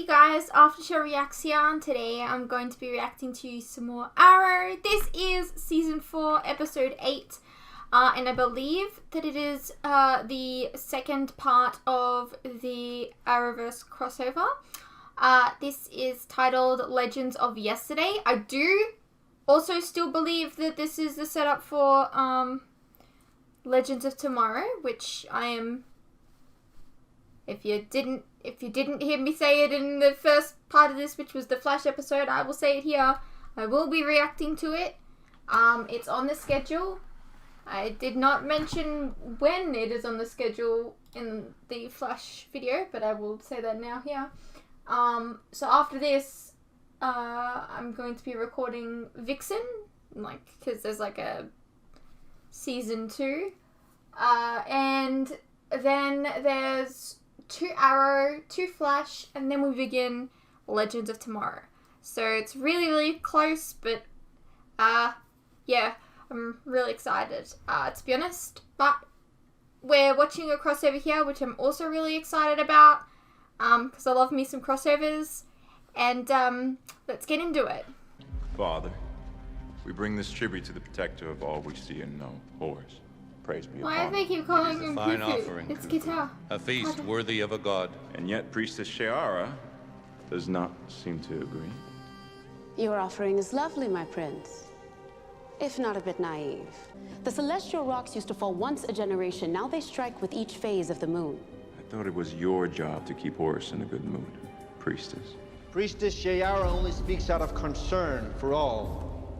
you guys, After Show Reaction. Today I'm going to be reacting to some more Arrow. This is Season 4, Episode 8. And I believe that it is the second part of the Arrowverse crossover. This is titled Legends of Yesterday. I do also still believe that this is the setup for Legends of Tomorrow, which I am... If you didn't hear me say it in the first part of this, which was the Flash episode, I will say it here. I will be reacting to it. It's on the schedule. I did not mention when it is on the schedule in the Flash video, but I will say that now here. So after this, I'm going to be recording Vixen, because there's a season 2. And then there's 2 Arrow, 2 Flash, and then we begin Legends of Tomorrow. So it's really, really close, but yeah, I'm really excited, to be honest. But we're watching a crossover here, which I'm also really excited about, because I love me some crossovers. And let's get into it. Father, we bring this tribute to the protector of all we see and know, Horus. Praise be upon him. Why do they keep calling him fine Cuckoo? offering, It's Cuckoo. guitar. A feast worthy of a god. And yet Priestess Shiara does not seem to agree. Your offering is lovely, my prince. If not a bit naive. The celestial rocks used to fall once a generation. Now they strike with each phase of the moon. I thought it was your job to keep Horus in a good mood, Priestess. Priestess Shiara only speaks out of concern for all.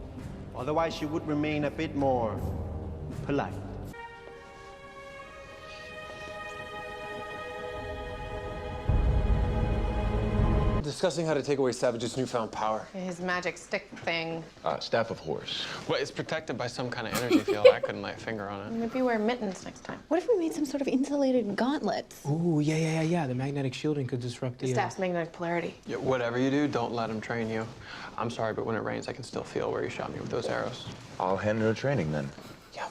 Otherwise, she would remain a bit more polite. Discussing how to take away Savage's newfound power. His magic stick thing. Staff of Horus. Well, it's protected by some kind of energy field. I couldn't lay a finger on it. Maybe wear mittens next time. What if we made some sort of insulated gauntlets? Ooh, yeah. The magnetic shielding could disrupt The the... staff's magnetic polarity. Yeah, whatever you do, don't let him train you. I'm sorry, but when it rains, I can still feel where you shot me with those arrows. I'll hand her training then. Yeah.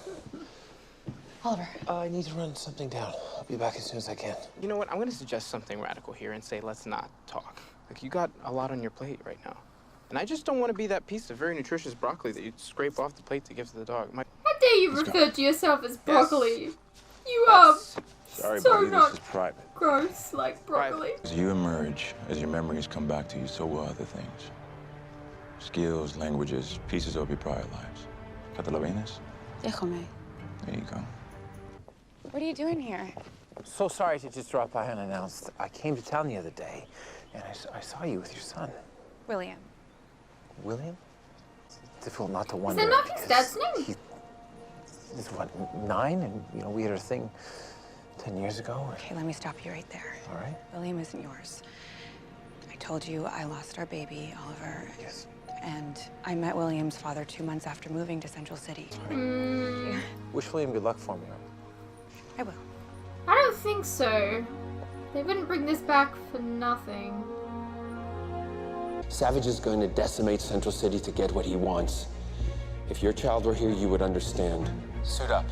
Oliver. I need to run something down. I'll be back as soon as I can. You know what? I'm going to suggest something radical here and say let's not talk. You got a lot on your plate right now. And I just don't want to be that piece of very nutritious broccoli that you scrape off the plate to give to the dog. How dare you refer to yourself as broccoli? Yes. You are Sorry, so buddy, not this is private. gross like broccoli. As you emerge, as your memories come back to you, so will other things. Skills, languages, pieces of your prior lives. ¿Catalabines? Déjame. There you go. What are you doing here? So sorry to just drop by unannounced. I came to town the other day, and I saw you with your son. William. William? It's difficult not to Is wonder. that not his dad's name? He's what, 9? And, we had our thing 10 years ago. Okay, let me stop you right there. All right. William isn't yours. I told you I lost our baby, Oliver. Yes. And I met William's father 2 months after moving to Central City. Wish William good luck for me. I will. I don't think so. They wouldn't bring this back for nothing. Savage is going to decimate Central City to get what he wants. If your child were here, you would understand. Suit up.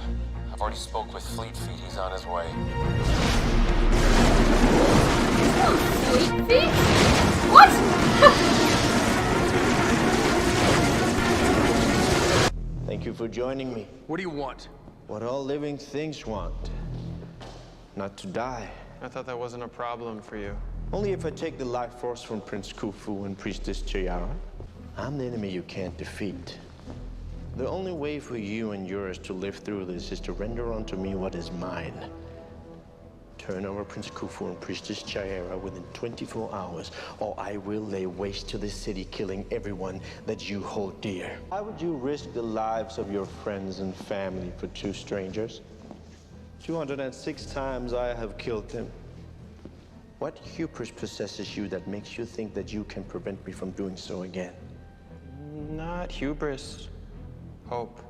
I've already spoke with Fleet Feet. He's on his way. Fleet Feet? What? Thank you for joining me. What do you want? What all living things want. Not to die. I thought that wasn't a problem for you. Only if I take the life force from Prince Khufu and Priestess Shiara. I'm the enemy you can't defeat. The only way for you and yours to live through this is to render unto me what is mine. Turn over Prince Khufu and Priestess Shiara within 24 hours, or I will lay waste to this city, killing everyone that you hold dear. Why would you risk the lives of your friends and family for 2 strangers? 206 times I have killed them. What hubris possesses you that makes you think that you can prevent me from doing so again? Not hubris. Hope.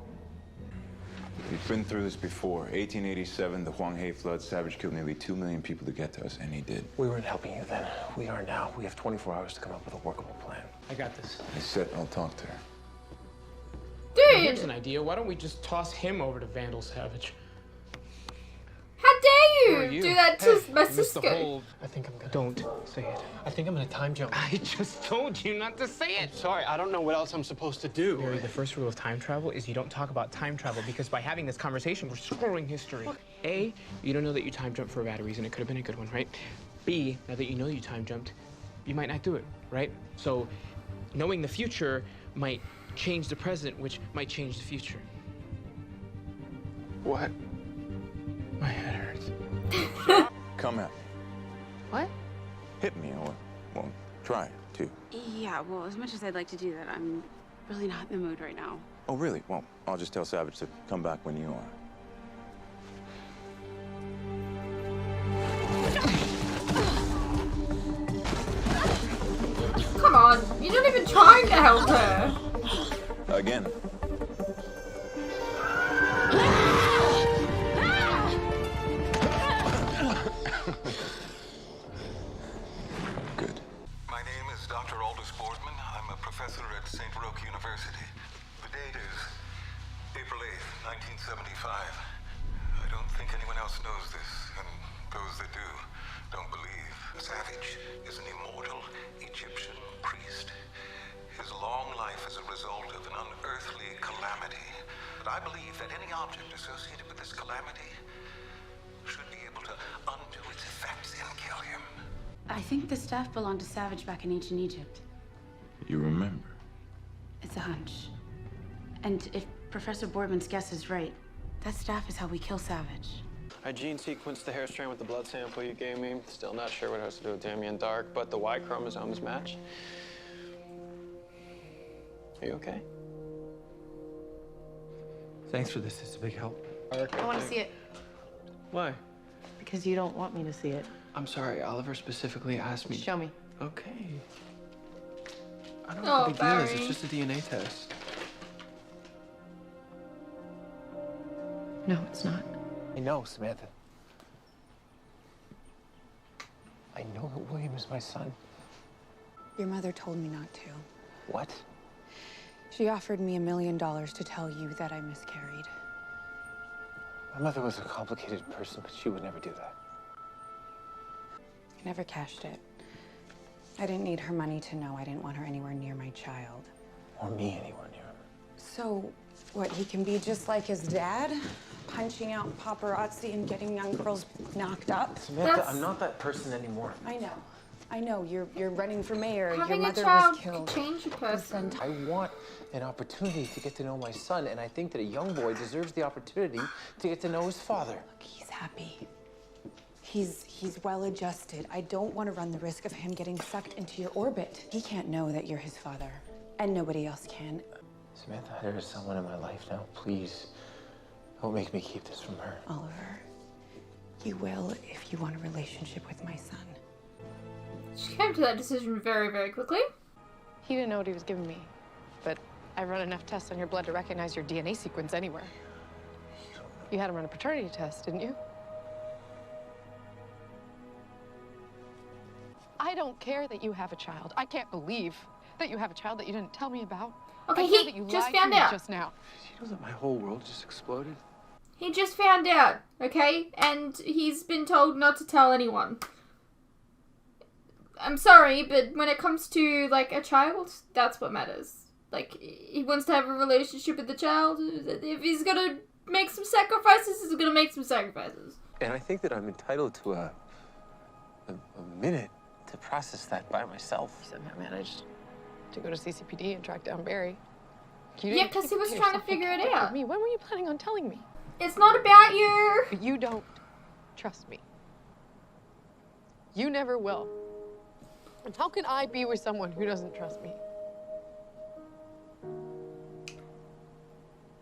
We've been through this before. 1887, the Huanghe flood. Savage killed nearly 2 million people to get to us, and he did. We weren't helping you then. We are now. We have 24 hours to come up with a workable plan. I got this. I said I'll talk to her. Here's an idea. Why don't we just toss him over to Vandal Savage? How dare you do that to my sister? I think I'm gonna. Don't say it. I think I'm gonna time jump. I just told you not to say it. Sorry, I don't know what else I'm supposed to do. Barry, the first rule of time travel is you don't talk about time travel because by having this conversation, we're scrolling history. A, you don't know that you time jumped for a bad reason. It could have been a good one, right? B, now that you know you time jumped, you might not do it, right? So knowing the future might change the present, which might change the future. What? My head hurts. Come at me. What? Hit me or, well, try to. Yeah, well, as much as I'd like to do that, I'm really not in the mood right now. Oh, really? Well, I'll just tell Savage to come back when you are. Come on, you're not even trying to help her. Again. Good. My name is Dr. Aldous Boardman. I'm a professor at St. Roque University. The date is April 8th, 1975. I don't think anyone else knows this, and those that do don't believe. Savage is an immortal Egyptian priest. His long life is a result of an unearthly calamity. But I believe that any object associated with this calamity should be able to undo its effects and kill him. I think the staff belonged to Savage back in ancient Egypt. You remember? It's a hunch. And if Professor Boardman's guess is right, that staff is how we kill Savage. I gene sequenced the hair strand with the blood sample you gave me. Still not sure what it has to do with Damien Dark, but the Y chromosomes match. Are you okay? Thanks for this. It's a big help. I want to see it. Why? Because you don't want me to see it. I'm sorry, Oliver specifically asked me. Show me. Okay. I don't know what the big deal is. Barry. It's just a DNA test. No, it's not. I know, Samantha. I know that William is my son. Your mother told me not to. What? She offered me $1 million to tell you that I miscarried. My mother was a complicated person, but she would never do that. I never cashed it. I didn't need her money to know I didn't want her anywhere near my child. Or me anywhere near her. So, what, he can be just like his dad? Punching out paparazzi and getting young girls knocked up? Samantha, I'm not that person anymore. I know. I know. You're running for mayor. Having Your a mother child was killed. can change a person. I want an opportunity to get to know my son, and I think that a young boy deserves the opportunity to get to know his father. Look, he's happy. He's well-adjusted. I don't want to run the risk of him getting sucked into your orbit. He can't know that you're his father, and nobody else can. Samantha, there is someone in my life now. Please, don't make me keep this from her. Oliver, you will if you want a relationship with my son. She came to that decision very, very quickly. He didn't know what he was giving me, but I run enough tests on your blood to recognize your DNA sequence anywhere. You had him run a paternity test, didn't you? I don't care that you have a child. I can't believe that you have a child that you didn't tell me about. Okay, I care he that you just lied to found me out. just now. You know that my whole world just exploded? He just found out, okay? And he's been told not to tell anyone. I'm sorry, but when it comes to, like, a child, that's what matters. Like, he wants to have a relationship with the child. If he's gonna make some sacrifices, he's gonna make some sacrifices. And I think that I'm entitled to a minute to process that by myself. You somehow managed to go to CCPD and track down Barry. Yeah, because he was trying to figure it out. Me. When were you planning on telling me? It's not about you. You don't trust me. You never will. And how can I be with someone who doesn't trust me?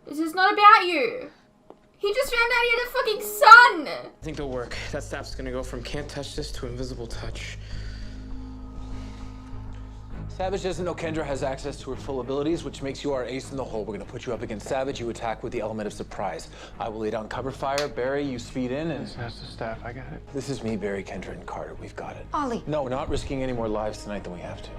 This is not about you. He just found out he had a fucking son. I think it'll work. That staff's gonna go from can't touch this to invisible touch. Savage doesn't know Kendra has access to her full abilities, which makes you our ace in the hole. We're gonna put you up against Savage. You attack with the element of surprise. I will lay down cover fire. Barry, you speed in and... That's the staff. I got it. This is me, Barry, Kendra, and Carter. We've got it. Ollie. No, we're not risking any more lives tonight than we have to.